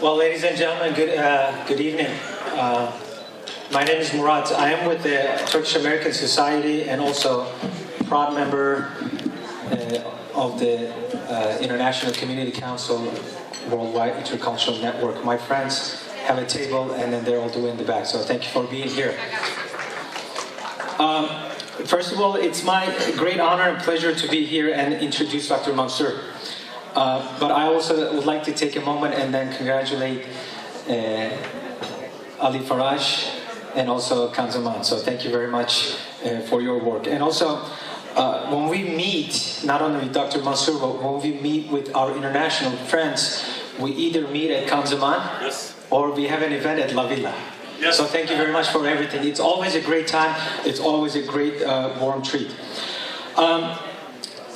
Well, ladies and gentlemen, good evening. My name is Murat. I am with the Turkish American Society and also proud member of the International Community Council Worldwide Intercultural Network. My friends have a table and then they're all doing in the back, so thank you for being here. First of all, it's my great honor and pleasure to be here and introduce Dr. Mansoor. But I also would like to take a moment and then congratulate Ali Faraj and also Kanzaman. So thank you very much for your work. And also, when we meet, not only with Dr. Mansoor, but when we meet with our international friends, we either meet at Kanzaman or we have an event at La Villa. Yes. So thank you very much for everything. It's always a great time. It's always a great warm treat.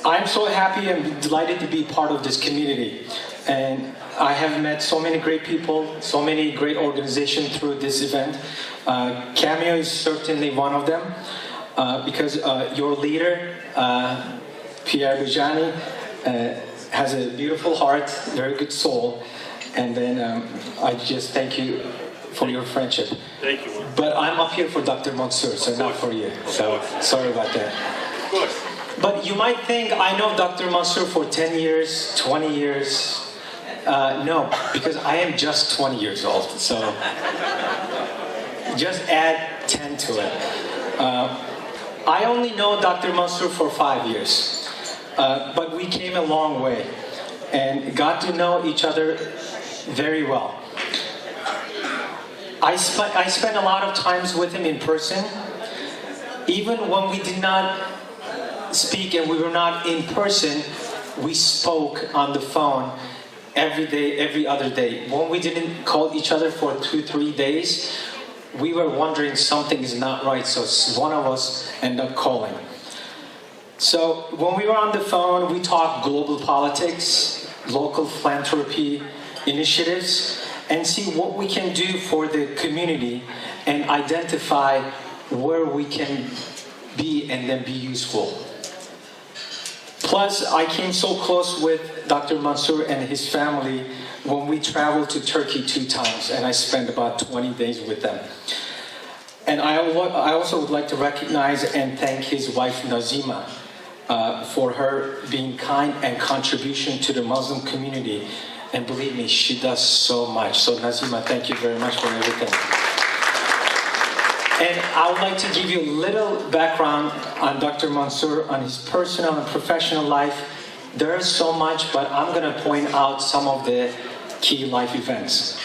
I'm so happy and delighted to be part of this community. And I have met so many great people, so many great organizations through this event. Cameo is certainly one of them because your leader, Pierre Bujani, has a beautiful heart, very good soul. And then I just thank you for your friendship. Thank you. But I'm up here for Dr. Mansoor, so not for you. So sorry about that. Of course. But you might think I know Dr. Mansoor for 10 years, 20 years. No, because I am just 20 years old. So just add 10 to it. I only know Dr. Mansoor for 5 years. But we came a long way and got to know each other very well. I spent a lot of times with him in person, even when we did not speak and we were not in person. We spoke on the phone every day, every other day. When we didn't call each other for 2-3 days, we were wondering something is not right, so one of us ended up calling. So when we were on the phone, we talked global politics, local philanthropy initiatives, and see what we can do for the community and identify where we can be and then be useful. Plus, I came so close with Dr. Mansoor and his family when we traveled to Turkey 2 times, and I spent about 20 days with them. And I also would like to recognize and thank his wife Nazima for her being kind and contribution to the Muslim community. And believe me, she does so much. So Nazima, thank you very much for everything. And I would like to give you a little background on Dr. Mansoor, on his personal and professional life. There is so much, but I'm going to point out some of the key life events.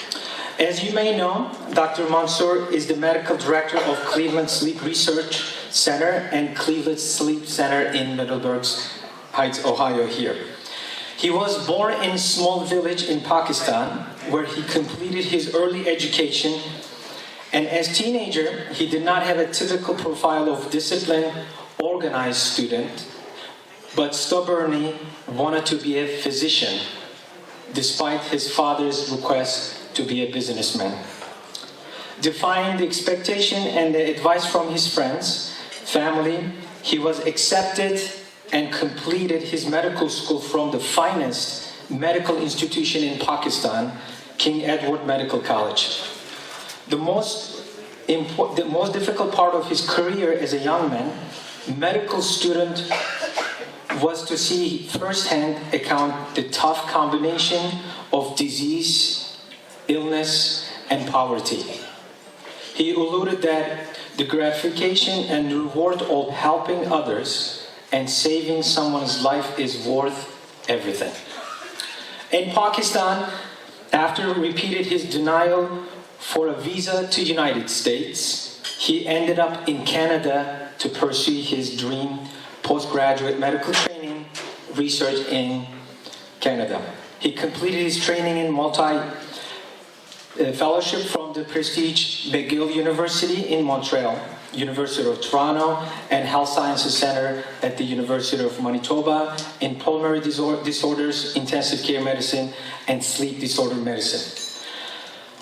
As you may know, Dr. Mansoor is the medical director of Cleveland Sleep Research Center and Cleveland Sleep Center in Middleburg Heights, Ohio here. He was born in a small village in Pakistan where he completed his early education, and as a teenager he did not have a typical profile of disciplined, organized student, but stubbornly wanted to be a physician despite his father's request to be a businessman. Defying the expectation and the advice from his friends, family, he was accepted and completed his medical school from the finest medical institution in Pakistan, King Edward Medical College. The most difficult part of his career as a young man, medical student, was to see firsthand account the tough combination of disease, illness, and poverty. He alluded that the gratification and reward of helping others and saving someone's life is worth everything. In Pakistan, after repeated his denial for a visa to United States, he ended up in Canada to pursue his dream postgraduate medical training research in Canada. He completed his training in fellowship from the prestige McGill University in Montreal, University of Toronto, and Health Sciences Center at the University of Manitoba in pulmonary disorders, intensive care medicine, and sleep disorder medicine.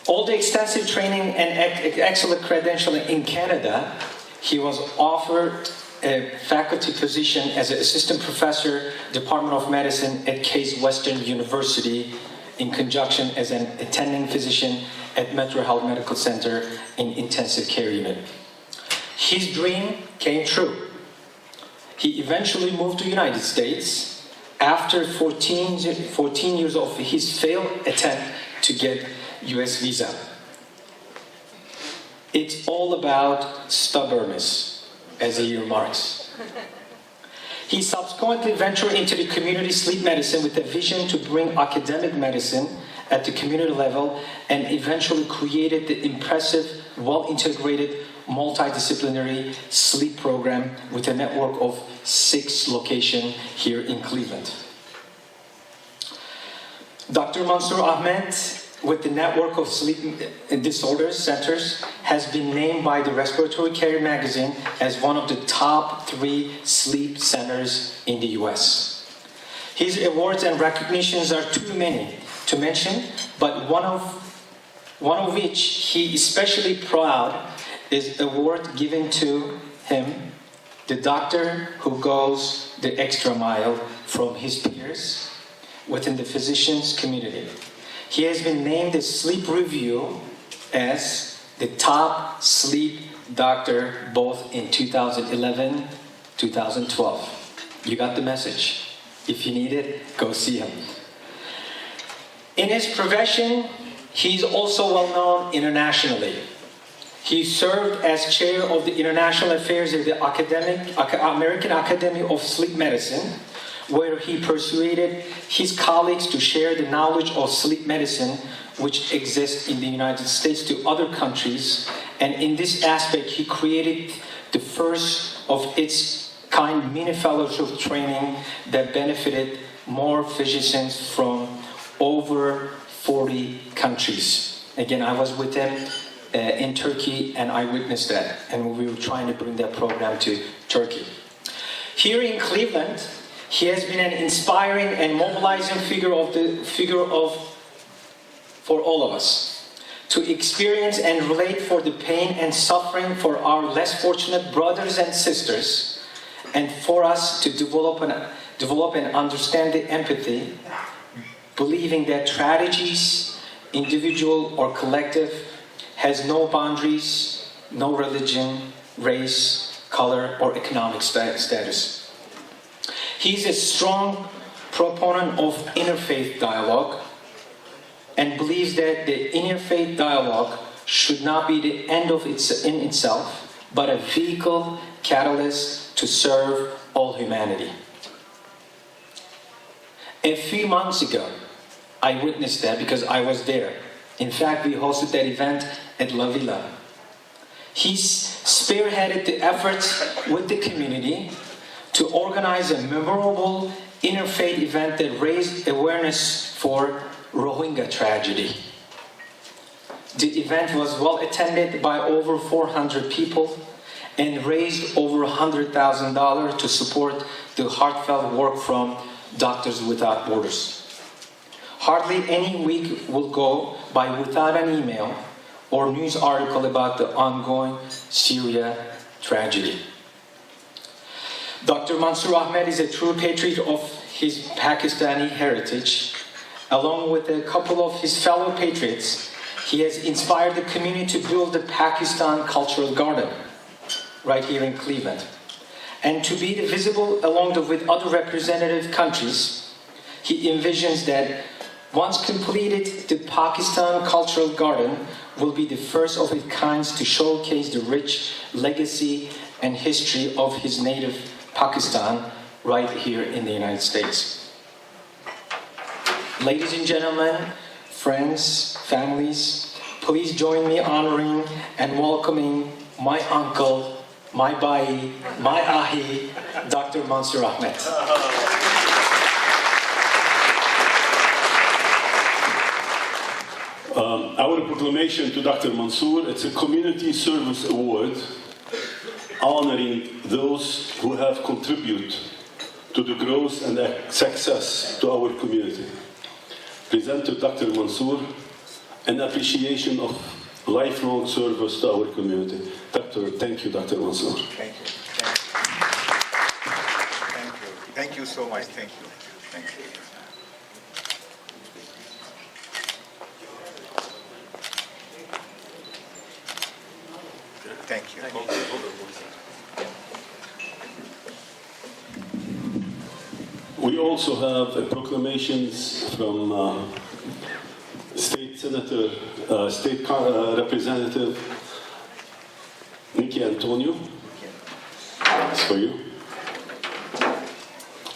All the extensive training and excellent credentialing in Canada, he was offered a faculty position as an assistant professor, Department of Medicine at Case Western University in conjunction as an attending physician at Metro Health Medical Center in intensive care unit. His dream came true. He eventually moved to the United States after 14 years of his failed attempt to get US visa. It's all about stubbornness, as he remarks. He subsequently ventured into the community sleep medicine with a vision to bring academic medicine at the community level, and eventually created the impressive, well-integrated, multidisciplinary sleep program with a network of 6 locations here in Cleveland. Dr. Mansoor Ahmed, with the network of sleep disorders centers, has been named by the Respiratory Care magazine as one of the top 3 sleep centers in the US. His awards and recognitions are too many to mention, but one of which he especially proud is award given to him, the doctor who goes the extra mile from his peers within the physicians community. He has been named the Sleep Review as the top sleep doctor both in 2011, 2012. You got the message. If you need it, go see him. In his profession, he's also well known internationally. He served as chair of the International Affairs of the American Academy of Sleep Medicine, where he persuaded his colleagues to share the knowledge of sleep medicine which exists in the United States to other countries. And in this aspect, he created the first of its kind mini fellowship training that benefited more physicians from over 40 countries. Again, I was with him in Turkey, and I witnessed that, and we were trying to bring that program to Turkey. Here in Cleveland, he has been an inspiring and mobilizing figure for all of us to experience and relate for the pain and suffering for our less fortunate brothers and sisters, and for us to develop and understand the empathy, believing that tragedies, individual or collective, has no boundaries, no religion, race, color, or economic status. He's a strong proponent of interfaith dialogue and believes that the interfaith dialogue should not be the end in itself, but a vehicle, catalyst to serve all humanity. A few months ago, I witnessed that because I was there. In fact, we hosted that event at La Villa. He spearheaded the efforts with the community to organize a memorable interfaith event that raised awareness for Rohingya tragedy. The event was well attended by over 400 people and raised over $100,000 to support the heartfelt work from Doctors Without Borders. Hardly any week will go by without an email or news article about the ongoing Syria tragedy. Dr. Mansoor Ahmed is a true patriot of his Pakistani heritage. Along with a couple of his fellow patriots, he has inspired the community to build the Pakistan Cultural Garden right here in Cleveland. And to be visible along with other representative countries, he envisions that once completed, the Pakistan Cultural Garden will be the first of its kind to showcase the rich legacy and history of his native Pakistan right here in the United States. Ladies and gentlemen, friends, families, please join me honoring and welcoming my uncle, my Bai, my Ahi, Dr. Mansoor Ahmed. Our proclamation to Dr. Mansoor, it's a community service award honoring those who have contributed to the growth and success to our community. Present to Dr. Mansoor an appreciation of lifelong service to our community. Doctor, thank you, Dr. Mansoor. Thank you. Thank you. Thank you so much. Thank you. Thank you. Thank you. We also have proclamations from State Senator, Representative Nikki Antonio. It's for you.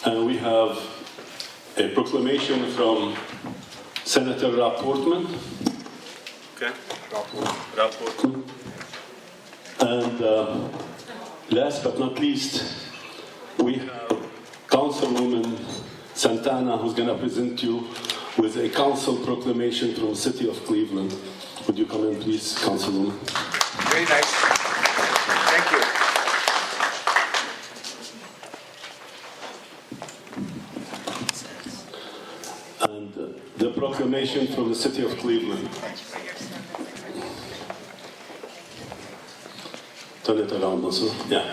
And we have a proclamation from Senator Rob Portman. Okay. Rapport. And last but not least, we have Councilwoman Santana, who's going to present you with a council proclamation from the City of Cleveland. Would you come in, please, Councilwoman? Very nice. Thank you. And the proclamation from the City of Cleveland. Turn it around, Mansoor. Yeah.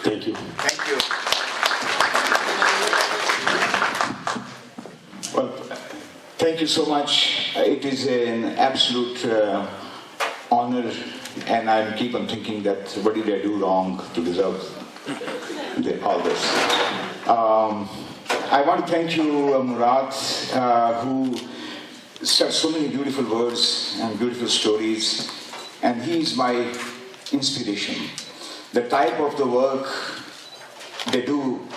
Thank you. Thank you. Well, thank you so much. It is an absolute honor, and I keep on thinking that what did I do wrong to deserve all this? I want to thank you, Murad, who said so many beautiful words and beautiful stories, and he is my inspiration. The type of the work they do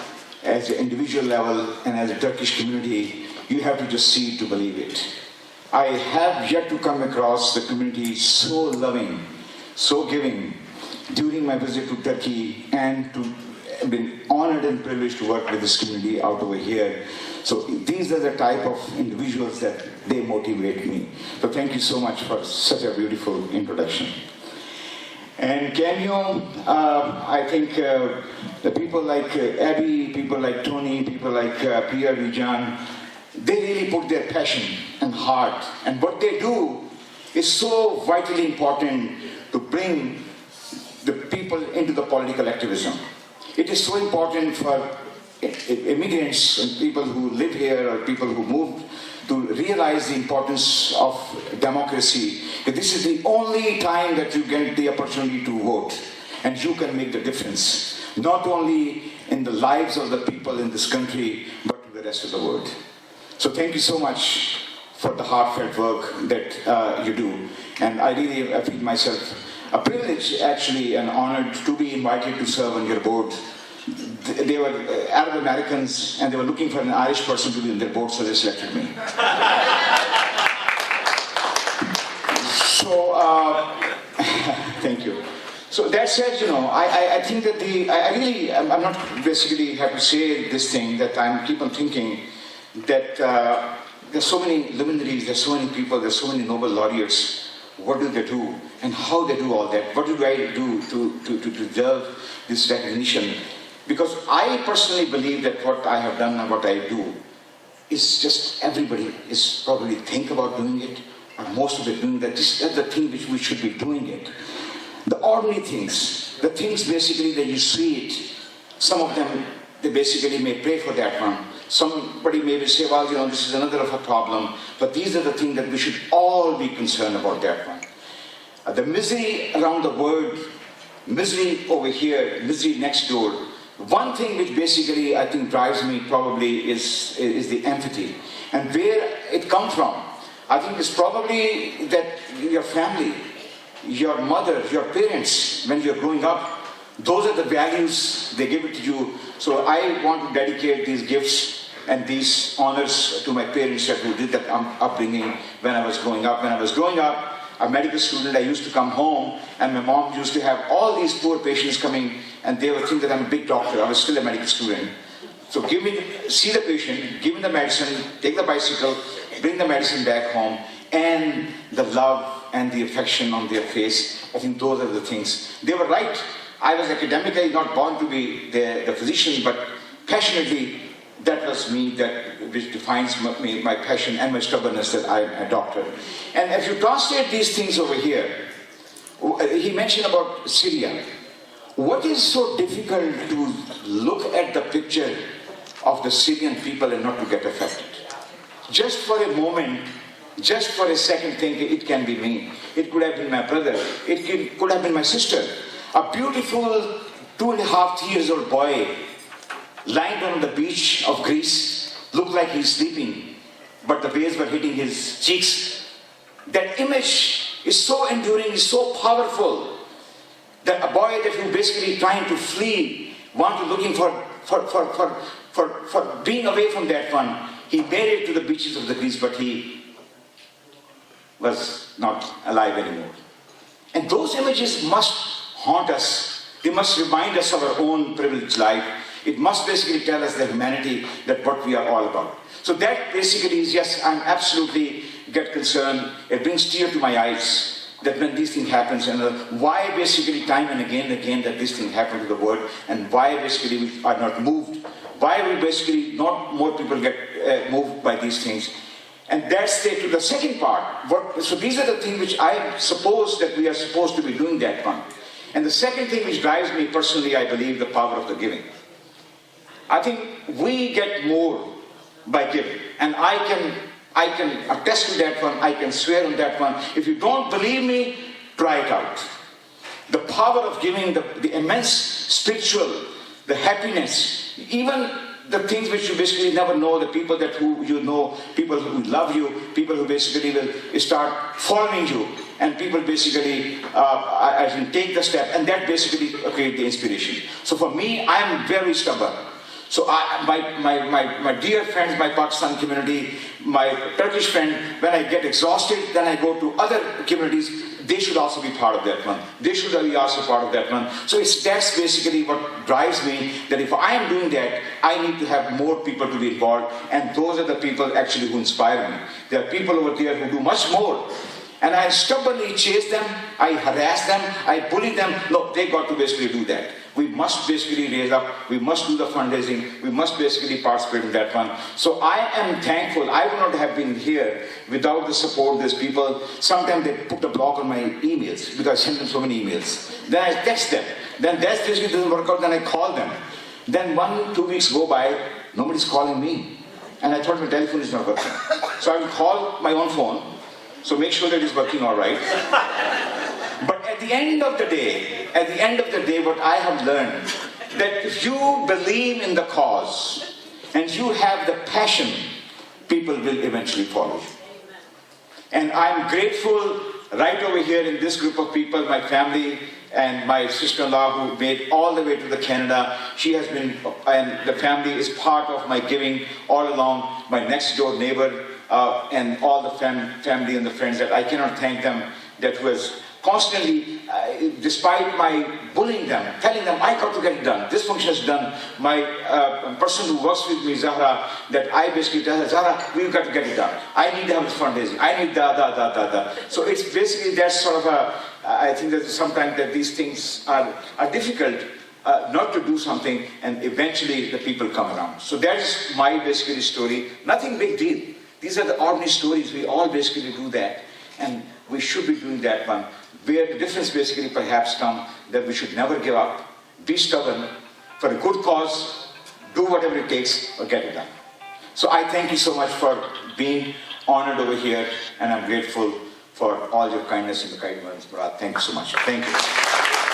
as an individual level and as a Turkish community, you have to just see it to believe it. I have yet to come across the community so loving, so giving during my visit to Turkey, and to have been honored and privileged to work with this community out over here. So these are the type of individuals that they motivate me. So thank you so much for such a beautiful introduction. And can you, I think the people like Abby, people like Tony, people like Pierre Vijan, they really put their passion and heart. And what they do is so vitally important to bring the people into the political activism. It is so important for immigrants and people who live here or people who moved to realize the importance of democracy. This is the only time that you get the opportunity to vote, and you can make the difference, not only in the lives of the people in this country, but to the rest of the world. So thank you so much for the heartfelt work that you do. And I really feel myself a privilege, actually, and honored to be invited to serve on your board. They were Arab Americans, and they were looking for an Irish person to be on their board, so they selected me. So, thank you. So that said, I think that I'm not basically have to say this thing, that I keep on thinking that there's so many luminaries, there's so many people, there's so many Nobel laureates. What do they do, and how they do all that? What do I do to deserve this recognition? Because I personally believe that what I have done and what I do is just everybody is probably think about doing it, or most of it doing that. That's the thing which we should be doing it. The ordinary things, the things basically that you see it, some of them, they basically may pray for that one. Somebody may say, well, this is another of a problem, but these are the things that we should all be concerned about that one. The misery around the world, misery over here, misery next door. One thing which basically I think drives me probably is the empathy. And where it comes from, I think it's probably that your family, your mother, your parents, when you're growing up, those are the values they give it to you. So I want to dedicate these gifts and these honors to my parents who did that upbringing when I was growing up. When I was growing up, a medical student, I used to come home, and my mom used to have all these poor patients coming, and they would think that I'm a big doctor. I was still a medical student. So see the patient, give him the medicine, take the bicycle, bring the medicine back home, and the love and the affection on their face. I think those are the things. They were right. I was academically not born to be the physician, but passionately, that was me, which defines my passion and my stubbornness, that I'm a doctor. And if you translate these things over here, he mentioned about Syria. What is so difficult to look at the picture of the Syrian people and not to get affected? just for a moment, just for a second, think it can be me. It could have been my brother. Could have been my sister. A beautiful 2.5 years old boy lying down on the beach of Greece, looked like he's sleeping, but the waves were hitting his cheeks. That image is so enduring, is so powerful, that a boy that was basically trying to flee, looking for being away from that one, he made it to the beaches of the Greece, but he was not alive anymore. And those images must haunt us. They must remind us of our own privileged life. It must basically tell us the humanity that what we are all about. So that basically is, yes, I'm absolutely get concerned. It brings tears to my eyes that when these things happen, and why basically time and again that this thing happened to the world, and why basically we are not moved. Why we basically not more people get moved by these things. And that's to the second part. So these are the things which I suppose that we are supposed to be doing that one. And the second thing which drives me personally, I believe, the power of the giving. I think we get more by giving. And I can attest to that one, I can swear on that one. If you don't believe me, try it out. The power of giving, the immense spiritual, the happiness, even the things which you basically never know, the people who you know, people who love you, people who basically will start following you, and people basically I can take the step, and that basically create the inspiration. So for me, I am very stubborn. So my dear friends, my Pakistan community, my Turkish friend, when I get exhausted, then I go to other communities. They should also be part of that one. They should be also part of that one. So that's basically what drives me, that if I am doing that, I need to have more people to be involved, and those are the people actually who inspire me. There are people over there who do much more. And I stubbornly chase them, I harass them, I bully them. No, they got to basically do that. We must basically raise up, we must do the fundraising, we must basically participate in that one. So I am thankful. I would not have been here without the support of these people. Sometimes they put a block on my emails because I send them so many emails. Then I text them. Then that basically doesn't work out, then I call them. Then 2 weeks go by, nobody's calling me. And I thought my telephone is not working. So I will call my own phone. So make sure that it's working all right. But at the end of the day, what I have learned, that if you believe in the cause and you have the passion, people will eventually follow you. And I'm grateful right over here in this group of people, my family and my sister-in-law who made all the way to the Canada. She has been, and the family is part of my giving all along. My next door neighbor, and all the family and the friends that I cannot thank them, that who has constantly, despite my bullying them, telling them I got to get it done, this function is done. My person who works with me, Zahra, that I basically tell her, Zahra, we've got to get it done. I need to have this fundraising. I need da. So it's basically that sort of I think that sometimes that these things are difficult not to do something, and eventually the people come around. So that's my basically story. Nothing big deal. These are the ordinary stories. We all basically do that. And we should be doing that one. Where the difference basically perhaps comes that we should never give up, be stubborn, for a good cause, do whatever it takes, or get it done. So I thank you so much for being honored over here, and I'm grateful for all your kindness and the kind words. Thank you so much. Thank you.